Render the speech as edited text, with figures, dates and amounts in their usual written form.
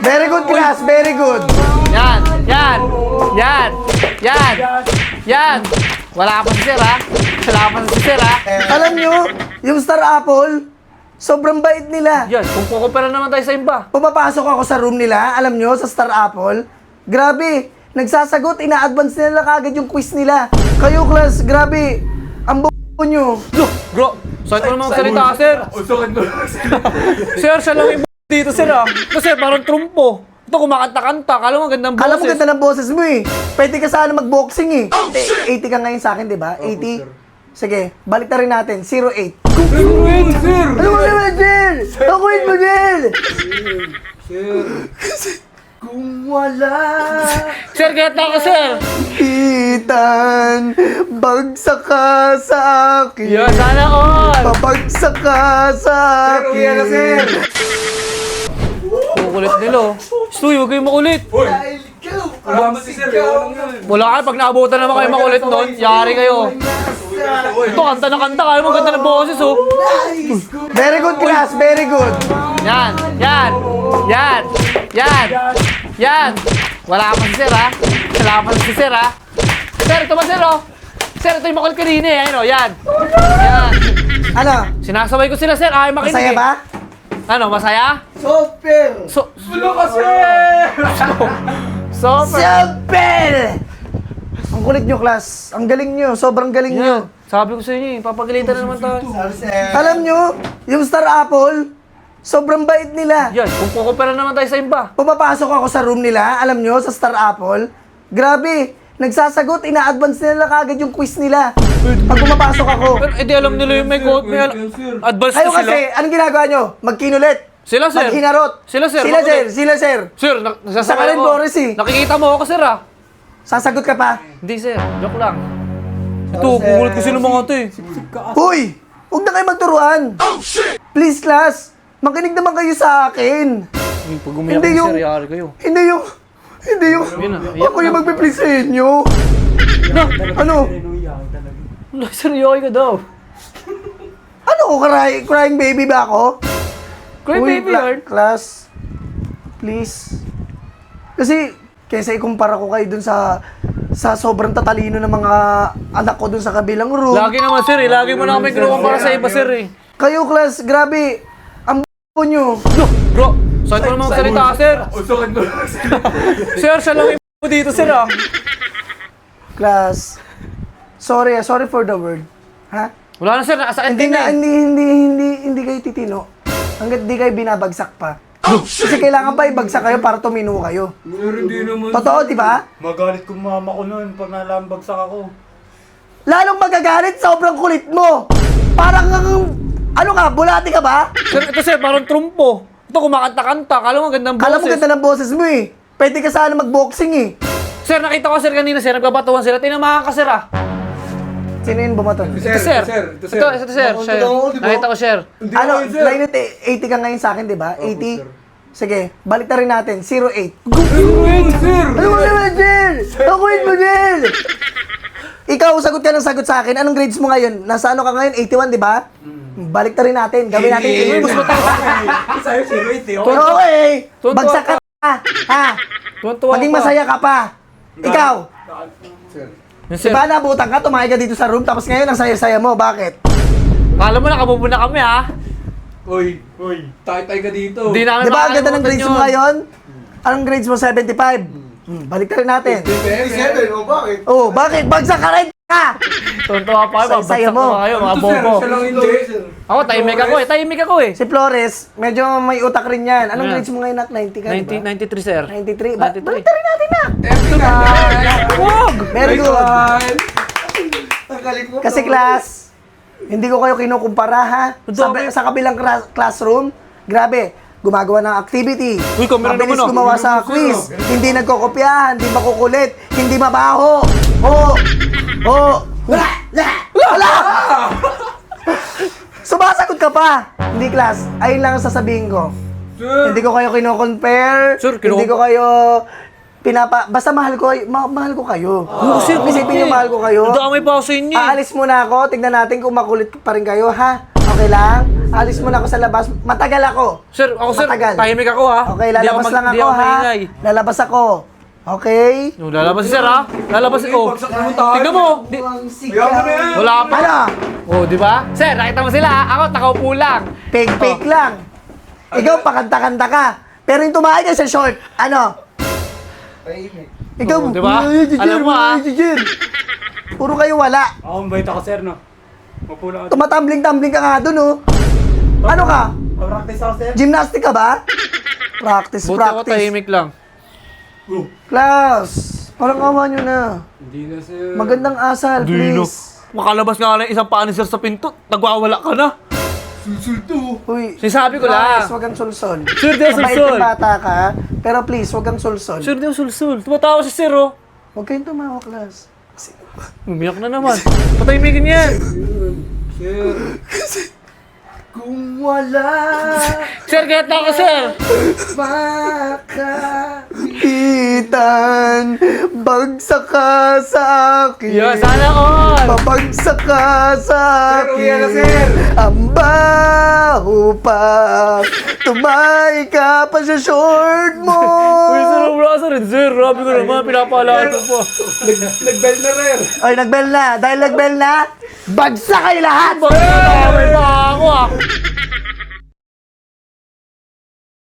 Very good class, very good. Yan, yan, yan, yan, yan. Wala pa si sir, ha? Wala pa si sir, ha? Alam nyo, yung Star Apple, sobrang bait nila. Yan, kung kukupera naman tayo sa iba. Pumapasok ako sa room nila, alam nyo, sa Star Apple. Grabe, nagsasagot, ina-advance nila kagad yung quiz nila. Kayo, class, grabe, ang nyo. Look, bro, saan ko naman magsalita, sir? Sir, siya lang yung dito, sir, ha? Ito, sir, parang trumpo. Ito, kumakanta-kanta. Kala mo, gandang boses. Alam mo ganda ng boses mo eh. Pwede ka sana mag-boxing eh. 80 ka ngayon sa akin, di ba? 80? Sige, balik na rin natin. 08. Sir! Ano mo naman, Jill? Takuin mo, Jill! Kung wala Sir, kaya ako, sir! Ethan, bagsak ka sa akin. Yan, sana all! Babagsak ka sa akin. Makulit nila, oh. Stoy, huwag kayong makulit. Dahil ikaw, Salamat si sir. Wala kayo, pag naabutan naman kayo makulit nun, yari kayo. Ito, kanta na kanta. Kaya mo ganda ng boses, oh. Very good class, very good. Yan, yan, yan, yan, yan. Wala pa si sir, ha? Wala pa si sir, ha? Sir, ito ba, sir, oh? Sir, ito yung makulit kanina, eh. Ayun, oh, yan. Yan. Ano? Sinasabay ko sila, sir. Ay, makinig, Masaya eh. ba? Ano, masaya? Super! Wala kasi! Super! Super! Ang kulit nyo, class. Ang galing nyo. Sobrang galing nyo. Yan. Sabi ko sa inyo, eh. Papagalitan na naman tayo. Alam nyo, yung Star Apple, sobrang bait nila. Yan, kung kukupera naman tayo sa iba. Pumapasok ako sa room nila, alam nyo, sa Star Apple. Grabe, nagsasagot, ina-advance nila kagad yung quiz nila. Pag pumapasok ako. Pero, edi alam nila yung may code, may advance Kayo na sila. kasi, anong ginagawa nyo? Magkinulit. Sila, sir. Maghinarot. Sila, sir. Sila, sir. Makulit. Sila, sir. Sir, Sa nagsasakay Karen ako. Boris, eh. Nakikita mo ako, sir, ah. Sasagot ka pa. Hindi, sir. Joke lang. Ito, kukulit kasi ng mga ito, eh. Hoy! Huwag na kayo magturuan. Please, class. Makinig naman kayo sa akin. Yung pag umiyak Hindi ni yung- sir, yari kayo. Hindi yung... Yun na, iyak Ako yung na. magpe-please sa inyo. Ano? Wala, sir, yoy ka daw. Ano ko, crying baby ba ako? Cry Uy, baby, yard. class, please. Kasi, kesa ikumpara ko kayo dun sa sobrang tatalino ng mga anak ko dun sa kabilang room. Lagi naman, sir, eh. Lagi mo na kami kinukumpara sa iba, sir, eh. Kayo, class, grabe. Ang nyo. Look, bro, saan ko naman magsalita, sir? Usukan mo. Sir, siya lang yung dito, sir, ah. Class, sorry for the word. Ha? Wala na, sir. Nakasakit Hindi ka na, na, eh. hindi kayo titino. Hanggat di kayo binabagsak pa. Kasi kailangan pa ibagsak kayo para tumino kayo. Pero hindi naman. Totoo, di ba? Magalit kong mama ko noon pag nalambagsak ako. Lalong magagalit, sobrang kulit mo. Parang, ano ka, bulati ka ba? Sir, ito, sir, parang trumpo. Ito, kumakanta-kanta. Kala mo gandang boses. Alam mo ganda ng boses mo eh. Pwede ka sana mag-boxing eh. Sir, nakita ko, sir, kanina, sir. Nagbabatuhan sila. Tinamahan ka, sir, ah. Sino yun bumaton? Ito, sir. Ito, sir. Sir. Nakita ko, sir. Ano, line 80 ka ngayon sa akin, di ba? 80? Sige, balik na rin natin. 08. Sir! Ano mo naman, Jill? Takuin mo, Jill! Ikaw, sagot ka ng sagot sa akin. Anong grades mo ngayon? Nasa ano ka ngayon? 81, di ba? Balik na rin natin. Gawin natin 80. Sa'yo, 08 Okay. Tuwan-tuwa Bagsak ka pa. Ha? Tuwan-tuwa Maging pa. masaya ka pa. Ikaw, Yun, sir. diba nabutan ka, tumahay ka dito sa room, tapos ngayon ang saya-saya mo. Bakit? Kala mo, nakabubo na kami, ha? Uy, tay-tay ka dito. Hindi namin Diba ang ganda ng makakalimutan grades yun. mo ngayon? Anong grades mo? 75. Balik na rin natin. 57, o bakit? Oh, bakit? Bagsak ka rin ka! Tuwan-tuwa pa kayo, Saya babagsak mo. mo kayo, mga Ito, sir, bobo. siya lang hindi. Ako, tahimik ako, eh. Si Flores, medyo may utak rin yan. Anong Ano? grades mo ngayon, Nak? 90 ka, diba? 93, sir. 93. 93. Balik na rin natin, Nak! Wag! Very good. Kasi class, hindi ko kayo kinukumpara, ha? Sa kabilang classroom, grabe, gumagawa ng activity. Uy, camera Mabilis naman, oh. gumawa sa quiz. Hindi nagkokopyahan, hindi makukulit, hindi mabaho. Wala! Sumasagot ka pa. Hindi, class. Ayun lang ang sasabihin ko. Hindi ko kayo kino-compare. Sir, Hindi ko kayo basta mahal ko kayo. Sir, Isipin niyo mahal ko kayo. Damay pa ako sa inyo, eh. Aalis muna ako. Tignan natin kung makulit pa rin kayo, ha? Okay lang? Alis muna ako sa labas. Matagal ako. Sir, ako sir, Matagal. tahimik ako ha. Okay, lalabas lang Hindi ako ha. maingay. Lalabas ako. Okay? No, lalabas si sir ha. Lalabas si... Oh, Bagsak naman tayo. tignan mo. Ayaw mo na yan. Wala pa. Ano? Oh, di ba? Sir, nakita mo sila ha. Ako, nakaupo lang. Fake lang. Ikaw, pakanta-kanta ka. Pero yung tumahay ka sa short, ano? Ikaw, Oh, diba? Ay, Jijir, Alam mo, ah. ay, Jijir. Puro kayo wala. Ako, mabait ako, sir, no? Mapulo ako. Tumatambling-tambling ka nga dun, oh. Ano ka? Practice ako, sir. Gymnastic ka ba? Practice, Buti ako practice. tahimik lang. Class, parang awa nyo na. Hindi na, sir. Magandang asal, please. Makalabas nga lang isang paa ni sir sa pinto. Nagwawala ka na. Sulsulto. Uy, Sinasabi ko guys, lang. wag kang sulsol. Sir, di ako Mabait sulsol. yung bata ka, pero please, wag kang sulsol. Sir, di ako sulsul. Tumatawa si sir, oh. Huwag kayong tumawa, class. Umiyak na naman. Patahimikin yan. Sir. Kung wala Sir, kahit na ako, sir. makakitan, bagsak ka sa akin. Yo, sana all. Babagsak ka sa Sir, uwi na, akin. sir. Ang baho pa, tumay ka pa sa short mo. Uy, sir, wala sa rin, sir. Grabe ko naman, pinapalaan ko po. Nag-bell na, sir. Ay, nagbell na. Dahil nagbell na, bagsak kayo lahat. Bakit natawin pa ako, ah?